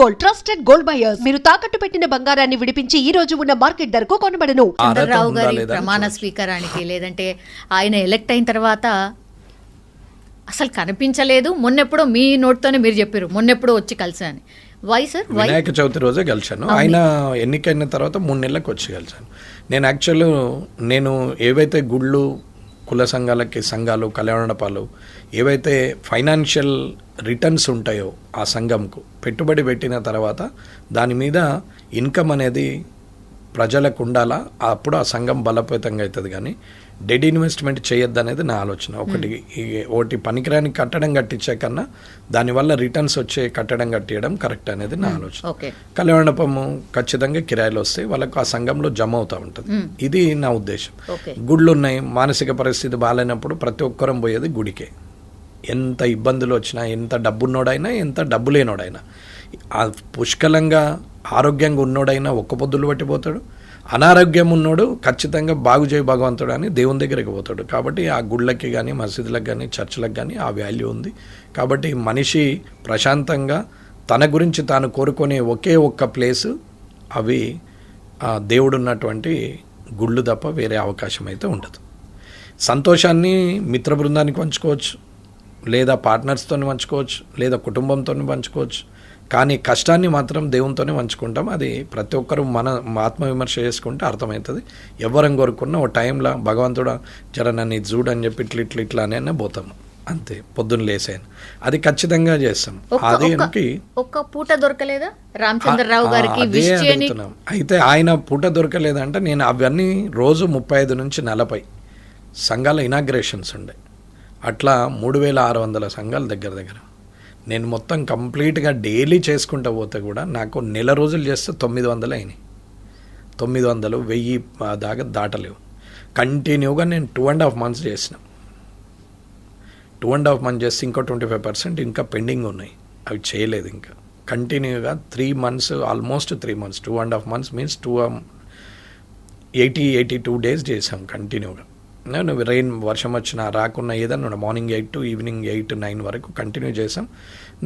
Gold, trusted gold buyers. మీరు తాకట్టు పెట్టిన బంగారాన్ని విడిపించి ఈ రోజు ఉన్న మార్కెట్ ధరకు కొనబడను. చంద్రరావు గారి ప్రమాణ స్వీకారానికి లేదంటే ఆయన ఎలక్ట్ అయిన తర్వాత అసలు కనిపించలేదు. మొన్నెప్పుడో మీ నోట్తోనే మీరు చెప్పారు, మొన్నెప్పుడో వచ్చి కలిసాను. Why sir? వినాయక చవితి రోజే కలిశాను. ఆయన ఎన్నికైన తర్వాత 3 నెలలకు వచ్చి కలిశాను. నేను యాక్చువల్ ఏవైతే గుళ్ళు, కుల సంఘాలు, కళ్యాణపాలు ఏవైతే ఫైనాన్షియల్ రిటర్న్స్ ఉంటాయో ఆ సంఘంకు పెట్టుబడి పెట్టిన తర్వాత దాని మీద ఇన్కమ్ అనేది ప్రజలకు ఉండాలా, అప్పుడు ఆ సంఘం బలోపేతంగా అవుతుంది. కానీ డెడ్ ఇన్వెస్ట్మెంట్ చేయొద్దు అనేది నా ఆలోచన. ఒకటి పనికిరాని కట్టడం కట్టించే కన్నా దానివల్ల రిటర్న్స్ వచ్చే కట్టడం కట్టియడం కరెక్ట్ అనేది నా ఆలోచన. కళ్యాణపము ఖచ్చితంగా కిరాయిలు వస్తాయి, వాళ్ళకు ఆ సంఘంలో జమ అవుతూ ఉంటుంది. ఇది నా ఉద్దేశం. గుళ్ళు ఉన్నాయి, మానసిక పరిస్థితి బాగాలేనప్పుడు ప్రతి ఒక్కరం పోయేది గుడికే. ఎంత ఇబ్బందులు వచ్చినా, ఎంత డబ్బున్నోడైనా, ఎంత డబ్బు లేనోడైనా, పుష్కలంగా ఆరోగ్యంగా ఉన్నోడైనా ఒక్క పొద్దులు పట్టిపోతాడు. అనారోగ్యం ఉన్నోడు ఖచ్చితంగా బాగు చేయి భగవంతుడు అని దేవుని దగ్గరికి పోతాడు. కాబట్టి ఆ గుళ్ళకి కానీ, మసీదులకు కానీ, చర్చిలకు కానీ ఆ వాల్యూ ఉంది. కాబట్టి మనిషి ప్రశాంతంగా తన గురించి తాను కోరుకునే ఒకే ఒక్క ప్లేసు అవి దేవుడు ఉన్నటువంటి గుళ్ళు తప్ప వేరే అవకాశం అయితే ఉండదు. సంతోషాన్ని మిత్ర బృందానికి పంచుకోవచ్చు, లేదా పార్ట్నర్స్తో పంచుకోవచ్చు, లేదా కుటుంబంతో పంచుకోవచ్చు. కానీ కష్టాన్ని మాత్రం దేవునితోనే పంచుకుంటాం. అది ప్రతి ఒక్కరూ మన ఆత్మవిమర్శ చేసుకుంటే అర్థమవుతుంది. ఎవరం కోరుకున్న ఓ టైంలో భగవంతుడు జర నన్ను ఇది చూడని చెప్పి ఇట్లా అనే పోతాము అంతే. పొద్దున్న లేసాను అది ఖచ్చితంగా చేస్తాం. అది ఒక్క పూట దొరకలేదా రామచంద్రరావు గారికి? అయితే ఆయన పూట దొరకలేదంటే నేను అవన్నీ రోజు 35 నుంచి 40 సంఘాల ఇనాగ్రేషన్స్ ఉండే. అట్లా 3600 సంఘాల దగ్గర నేను మొత్తం కంప్లీట్గా డైలీ చేసుకుంటూ పోతే కూడా నాకు నెల రోజులు చేస్తే 900 అయినాయి. 900, 1000 దాకా దాటలేవు. కంటిన్యూగా నేను 2.5 months చేసిన. 2.5 months చేస్తే ఇంకో 25% ఇంకా పెండింగ్ ఉన్నాయి, అవి చేయలేదు. ఇంకా కంటిన్యూగా 3 months, almost 3 months, 2.5 months means 82 days చేసాం కంటిన్యూగా. వర్షం వచ్చినా రాకున్నా ఏదన్నా మార్నింగ్ 8 to ఈవినింగ్ 8, 9 వరకు కంటిన్యూ చేసాం.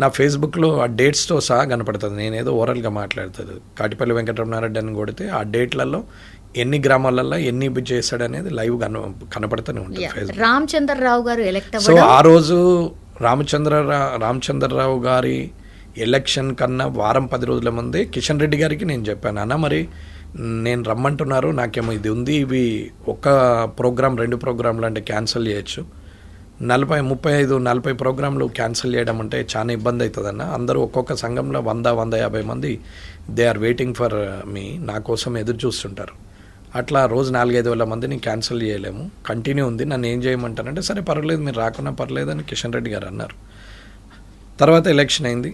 నా ఫేస్బుక్లో ఆ డేట్స్తో సహా కనపడుతుంది. నేనేదో ఓరల్గా మాట్లాడుతుంది. కాటిపల్లి వెంకటరమణారెడ్డి అని కొడితే ఆ డేట్లలో ఎన్ని గ్రామాలలో ఎన్ని చేశాడు అనేది లైవ్ కనపడుతూనే ఉంటుంది. రామచంద్రరావు గారు ఎలక్ట్ సో ఆ రోజు రామచంద్రరావు గారి ఎలక్షన్ కన్నా వారం 10 రోజుల ముందే కిషన్ రెడ్డి గారికి నేను చెప్పాను, అన్న మరి నేను రమ్మంటున్నారు, నాకేమో ఇది ఉంది, ఇవి ఒక్క ప్రోగ్రామ్ 2 ప్రోగ్రాంలు అంటే క్యాన్సిల్ చేయొచ్చు, 35-40 ప్రోగ్రాంలు క్యాన్సిల్ చేయడం అంటే చాలా ఇబ్బంది అవుతుందన్న. అందరూ ఒక్కొక్క సంఘంలో 100-150 మంది they are waiting for me, నా కోసం ఎదురు చూస్తుంటారు. అట్లా రోజు 4-5 వేల మందిని క్యాన్సిల్ చేయలేము, కంటిన్యూ ఉంది, నన్ను ఏం చేయమంటారంటే సరే పర్లేదు మీరు రాకున్నా పర్లేదు అని కిషన్ రెడ్డి గారు అన్నారు. తర్వాత ఎలక్షన్ అయింది.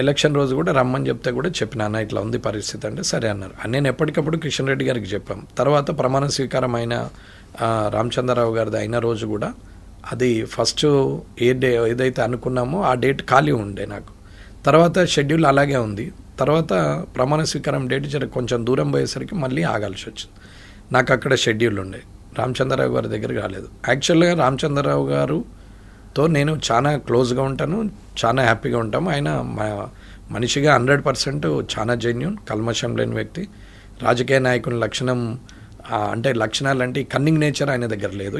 ఎలక్షన్ రోజు కూడా రమ్మని చెప్తే కూడా చెప్పినా ఇట్లా ఉంది పరిస్థితి అంటే సరే అన్నారు. నేను ఎప్పటికప్పుడు కిషన్ రెడ్డి గారికి చెప్పాం. తర్వాత ప్రమాణ స్వీకారం అయిన రామచంద్రరావు గారిది అయిన రోజు కూడా అది ఫస్ట్ ఏదైతే అనుకున్నామో ఆ డేట్ ఖాళీ ఉండే నాకు. తర్వాత షెడ్యూల్ అలాగే ఉంది. తర్వాత ప్రమాణ స్వీకారం డేట్ కొంచెం దూరం పోయేసరికి మళ్ళీ ఆగాల్సి వచ్చింది. నాకు అక్కడ షెడ్యూల్ ఉండే, రామచంద్రరావు గారి దగ్గర కాలేదు. యాక్చువల్గా రామచంద్రరావు గారుతో నేను చాలా క్లోజ్గా ఉంటాను, చాలా హ్యాపీగా ఉంటాము. ఆయన మనిషిగా 100% చాలా జెన్యూన్, కల్మషం లేని వ్యక్తి. రాజకీయ నాయకుని లక్షణాలు అంటే కన్నింగ్ నేచర్ ఆయన దగ్గర లేదు.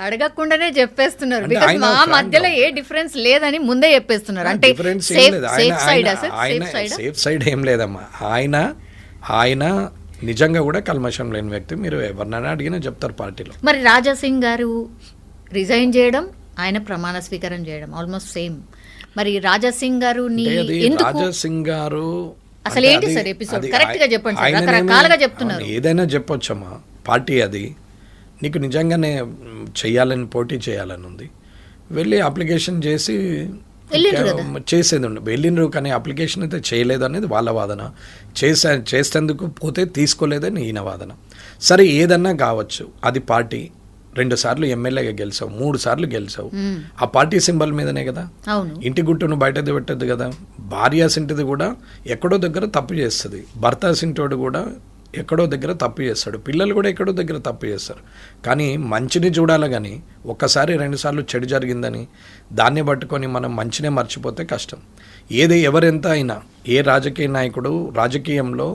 అడగకుండానే చెప్పేస్తున్నారు, మా మధ్యలో ఏ డిఫరెన్స్ లేదని ముందే చెప్పేస్తున్నారు. అంటే సేఫ్ సైడ్ ఏం లేదమ్మా. ఆయన నిజంగా కూడా కల్మషం లేని వ్యక్తి. మీరు ఎవరినైనా అడిగినా చెప్తారు పార్టీలో. మరి రాజాసింగ్ గారు రిజైన్ చేయడం, ఆయన ప్రమాణ స్వీకారం చేయడం ఆల్మోస్ట్ సేమ్. మరి రాజాసింగ్ గారు అసలు ఏంటి సార్ ఎపిసోడ్? కరెక్ట్ గా చెప్పండి సార్, రకరకాలుగా చెప్తున్నారు. ఏదైనా చెప్పొచ్చమ్మా, పార్టీ అది. నీకు నిజంగానే చెయ్యాలని, పోటీ చేయాలని ఉంది, వెళ్ళి అప్లికేషన్ చేసేది ఉండి వెళ్ళినరు. కానీ అప్లికేషన్ అయితే చేయలేదు అనేది వాళ్ళ వాదన. చేసేందుకు పోతే తీసుకోలేదని ఈయన వాదన. సరే ఏదన్నా కావచ్చు, అది పార్టీ. 2 సార్లు ఎమ్మెల్యేగా గెలిచావు, 3 సార్లు గెలిచావు, ఆ పార్టీ సింబల్ మీదనే కదా. ఇంటి గుట్టును బయటది పెట్టద్దు కదా. భార్య సింటిది కూడా ఎక్కడో దగ్గర తప్పు చేస్తుంది, భర్త సింటోడు కూడా ఎక్కడో దగ్గర తప్పు చేస్తాడు, పిల్లలు కూడా ఎక్కడో దగ్గర తప్పు చేస్తారు. కానీ మంచిని చూడాలి, కానీ ఒక్కసారి 2 సార్లు చెడు జరిగిందని దాన్ని పట్టుకొని మనం మంచినే మర్చిపోతే కష్టం. ఎవరెంత అయినా ఏ రాజకీయ నాయకుడు రాజకీయంలో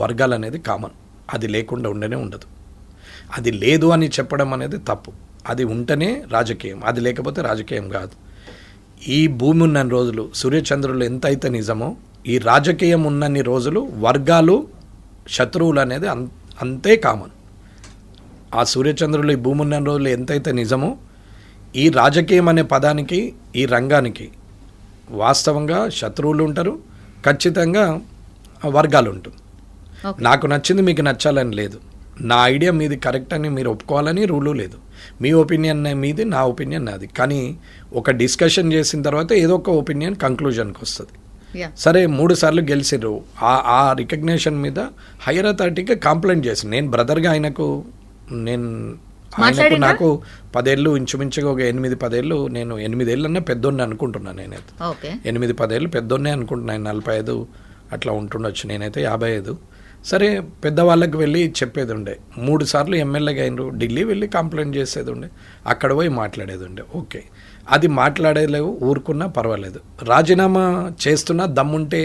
వర్గాలు అనేది కామన్, అది లేకుండా ఉండనే ఉండదు. అది లేదు అని చెప్పడం అనేది తప్పు. అది ఉంటేనే రాజకీయం, అది లేకపోతే రాజకీయం కాదు. ఈ భూమి ఉన్న రోజులు సూర్యచంద్రులు ఎంత అయితే నిజమో ఈ రాజకీయం ఉన్నన్ని రోజులు వర్గాలు శత్రువులు అనేది అంతే కామన్. ఆ సూర్యచంద్రులు ఈ భూమి ఉన్న రోజులు ఎంతైతే నిజమో ఈ రాజకీయం అనే పదానికి ఈ రంగానికి వాస్తవంగా శత్రువులు ఉంటారు, ఖచ్చితంగా వర్గాలు ఉంటుంది. నాకు నచ్చింది మీకు నచ్చాలని లేదు, నా ఐడియా మీది కరెక్ట్ అని మీరు ఒప్పుకోవాలని రూలు లేదు. మీ ఒపీనియన్ మీది, నా ఒపీనియన్ నాది. కానీ ఒక డిస్కషన్ చేసిన తర్వాత ఏదో ఒక ఒపీనియన్ కంక్లూజన్కి వస్తుంది. సరే 3 సార్లు గెలిచిర్రు, ఆ రికగ్నేషన్ మీద హైయర్ అథారిటీకి కంప్లైంట్ చేసి నేను బ్రదర్గా ఆయనకు నాకు 10 ఏళ్ళు ఇంచుమించుగా ఒక 8-10 ఏళ్ళు, నేను 8 ఏళ్ళన్నా పెద్దోడిని అనుకుంటున్నాను. నేనైతే 8-10 ఏళ్ళు పెద్దోడినే అనుకుంటున్నాను. 45 అట్లా ఉంటుండొచ్చు, నేనైతే 55. సరే పెద్దవాళ్ళకి వెళ్ళి చెప్పేది ఉండే, 3 సార్లు ఎమ్మెల్యేగా అయినరు, ఢిల్లీ వెళ్ళి కంప్లైంట్ చేసేది ఉండే, అక్కడ పోయి మాట్లాడేది ఉండే. ఓకే, అది మాట్లాడలేవు, ఊరుకున్నా పర్వాలేదు. రాజీనామా చేస్తున్నా దమ్ముంటే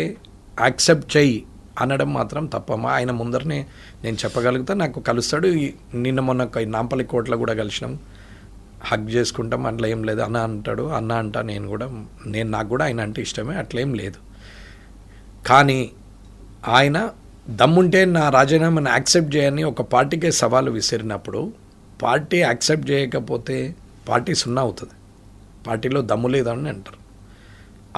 యాక్సెప్ట్ చెయ్యి అనడం మాత్రం తప్పమ్మా. ఆయన ముందరనే నేను చెప్పగలుగుతా, నాకు కలుస్తాడు. నిన్న మొన్న నాంపల్లి కోటలో కూడా కలిసినాం, హగ్ చేసుకుంటాం, అట్లా ఏం లేదు. అన్న అంటాడు, అన్న అంటా, నాకు కూడా ఆయన అంటే ఇష్టమే, అట్లేం లేదు. కానీ ఆయన దమ్ముంటే నా రాజీనామాను యాక్సెప్ట్ చేయని ఒక పార్టీకే సవాలు విసిరినప్పుడు, పార్టీ యాక్సెప్ట్ చేయకపోతే పార్టీ సున్నా అవుతుంది. పార్టీలో దమ్ము లేదని అంటారు.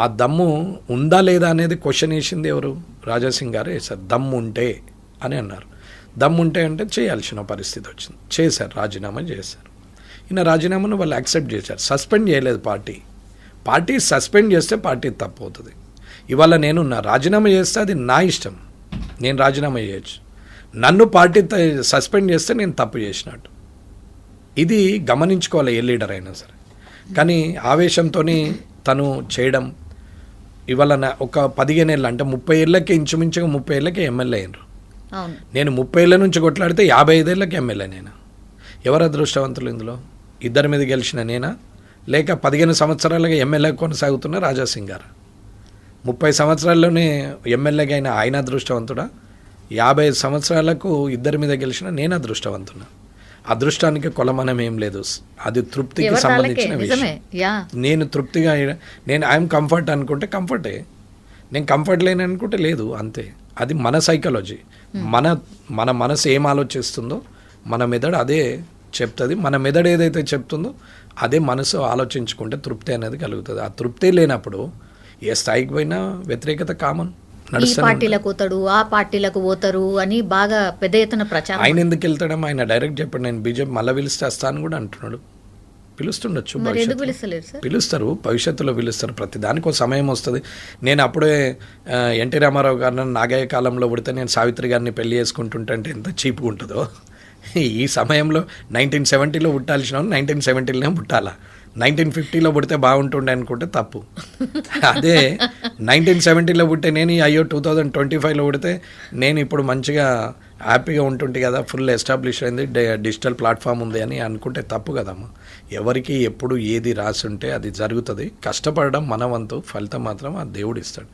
ఆ దమ్ము ఉందా లేదా అనేది క్వశ్చన్ వేసింది ఎవరు? రాజాసింగ్ గారు వేశారు. దమ్ము ఉంటే అని అన్నారు. దమ్ము ఉంటే అంటే చేయాల్సిన పరిస్థితి వచ్చింది, చేశారు, రాజీనామా చేశారు. ఈయన రాజీనామాను వాళ్ళు యాక్సెప్ట్ చేశారు, సస్పెండ్ చేయలేదు. పార్టీ సస్పెండ్ చేస్తే పార్టీ తప్పు అవుతుంది. ఇవాళ నేను రాజీనామా చేస్తే అది నా ఇష్టం, నేను రాజీనామా చేయొచ్చు. నన్ను పార్టీ సస్పెండ్ చేస్తే నేను తప్పు చేసినట్టు. ఇది గమనించుకోవాలి ఏ లీడర్ అయినా సరే. కానీ ఆవేశంతో తను చేయడం, ఇవాళ ఒక 15 ఏళ్ళు అంటే 30 ఏళ్ళకి ఇంచుమించుగా 30 ఏళ్ళకి ఎమ్మెల్యే అయినరు. నేను 30 ఏళ్ళ నుంచి కొట్లాడితే 55 ఏళ్ళకి ఎమ్మెల్యే. నేను ఎవరు అదృష్టవంతులు ఇందులో? ఇద్దరి మీద గెలిచిన నేనా, లేక 15 సంవత్సరాలుగా ఎమ్మెల్యే కొనసాగుతున్న రాజాసింగ్ గారు? 30 సంవత్సరాల్లోనే ఎమ్మెల్యేగా అయిన ఆయన అదృష్టవంతుడా? 55 సంవత్సరాలకు ఇద్దరి మీద గెలిచిన నేను అదృష్టవంతున్నా. అదృష్టానికి కొలమానం ఏం లేదు, అది తృప్తికి సంబంధించిన విషయం. నేను తృప్తిగా ఐఎమ్ కంఫర్ట్ అనుకుంటే కంఫర్టే, నేను కంఫర్ట్ లేని అనుకుంటే లేదు, అంతే. అది మన సైకాలజీ. మన మనసు ఏం ఆలోచిస్తుందో మన మెదడు అదే చెప్తుంది. మన మెదడు ఏదైతే చెప్తుందో అదే మనసు ఆలోచించుకుంటే తృప్తి అనేది కలుగుతుంది. ఆ తృప్తి లేనప్పుడు ఏ స్థాయికి పోయినా వ్యతిరేకత కామన్. ఈ పార్టీలకు పోతాడు, ఆ పార్టీలకు పోతారు అని బాగా పెద్ద ఎత్తున ప్రచారం. ఆయన ఎందుకు వెళ్తాడో ఆయన డైరెక్ట్ చెప్పాడు, నేను బీజేపీ మళ్ళీ పిలిస్తే వస్తాను కూడా అంటున్నాడు. పిలుస్తుండొచ్చు, పిలుస్తారు, భవిష్యత్తులో పిలుస్తారు. ప్రతి దానికి ఒక సమయం వస్తుంది. నేను అప్పుడే ఎన్టీ రామారావు గారిని నాగయ్య కాలంలో పుడితే నేను సావిత్రి గారిని పెళ్లి చేసుకుంటుంటే ఎంత చీప్గా ఉంటుందో, ఈ సమయంలో 1970లో పుట్టాల్సిన 1970లోనే పుట్టాలా, 1950లో పుడితే బాగుంటుండే అనుకుంటే తప్పు. అదే 1970లో పుట్టే నేను అయ్యో 2025లో పుడితే నేను ఇప్పుడు మంచిగా హ్యాపీగా ఉంటుంటే కదా, ఫుల్ ఎస్టాబ్లిష్ అయింది, డిజిటల్ ప్లాట్ఫామ్ ఉంది అని అనుకుంటే తప్పు కదమ్మా. ఎవరికి ఎప్పుడు ఏది రాసి ఉంటే అది జరుగుతుంది. కష్టపడడం మన వంతు, ఫలితం మాత్రం ఆ దేవుడు ఇస్తాడు.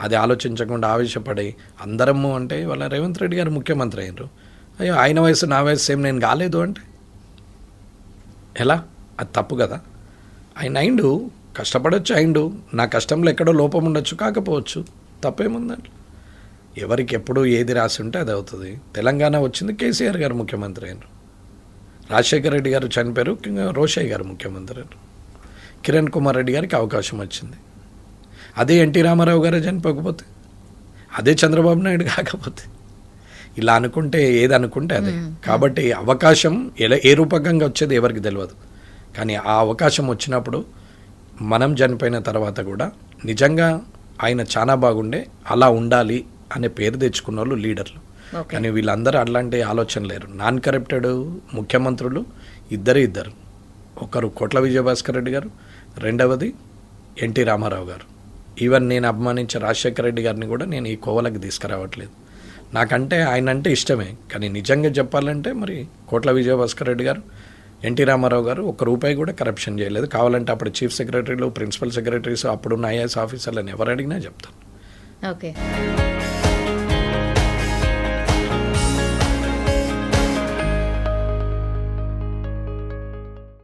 అది ఆలోచించకుండా ఆవేశపడి అందరము అంటే వాళ్ళ రేవంత్ రెడ్డి గారు ముఖ్యమంత్రి అయినరు, అయ్యో ఆయన వయసు నా వయసు సేమ్, నేను కాలేదు అంటే ఎలా? అది తప్పు కదా. ఆయన అయిండు, కష్టపడవచ్చు, అయిండు, నా కష్టంలో ఎక్కడో లోపం ఉండొచ్చు, కాకపోవచ్చు, తప్పేముందండి. ఎవరికి ఎప్పుడు ఏది రాసి ఉంటే అది అవుతుంది. తెలంగాణ వచ్చింది, కేసీఆర్ గారు ముఖ్యమంత్రి అయినారు, రాజశేఖర రెడ్డి గారు చనిపోయారు, రోషయ్య గారు ముఖ్యమంత్రి అయినారు, కిరణ్ కుమార్ రెడ్డి గారికి అవకాశం వచ్చింది. అదే ఎన్టీ రామారావు గారు చనిపోకపోతే, అదే చంద్రబాబు నాయుడు కాకపోతే, ఇలా అనుకుంటే ఏది అనుకుంటే అదే. కాబట్టి అవకాశం ఏ రూపకంగా వచ్చేది ఎవరికి తెలియదు. కానీ ఆ అవకాశం వచ్చినప్పుడు మనం చనిపోయిన తర్వాత కూడా నిజంగా ఆయన చాలా బాగుండే, అలా ఉండాలి అనే పేరు తెచ్చుకున్న వాళ్ళు లీడర్లు. కానీ వీళ్ళందరూ అలాంటి ఆలోచన లేరు. నాన్ కరప్టెడ్ ముఖ్యమంత్రులు ఇద్దరు, ఒకరు కోట్ల విజయభాస్కర్ రెడ్డి గారు, రెండవది ఎన్టీ రామారావు గారు. ఈవెన్ నేను అభిమానించే రాజశేఖర రెడ్డి గారిని కూడా నేను ఈ కోవలకు తీసుకురావట్లేదు. నాకంటే ఆయన అంటే ఇష్టమే, కానీ నిజంగా చెప్పాలంటే మరి కోట్ల విజయభాస్కర్ రెడ్డి గారు, ఎన్టీ రామారావు గారు ₹1 కూడా కరప్షన్ చేయలేదు. కావాలంటే అప్పుడు చీఫ్ సెక్రటరీలు, ప్రిన్సిపల్ సెక్రటరీస్, అప్పుడున్న ఐఏఎస్ ఆఫీసర్లను ఎవరు అడిగినా చెప్తాను. ఓకే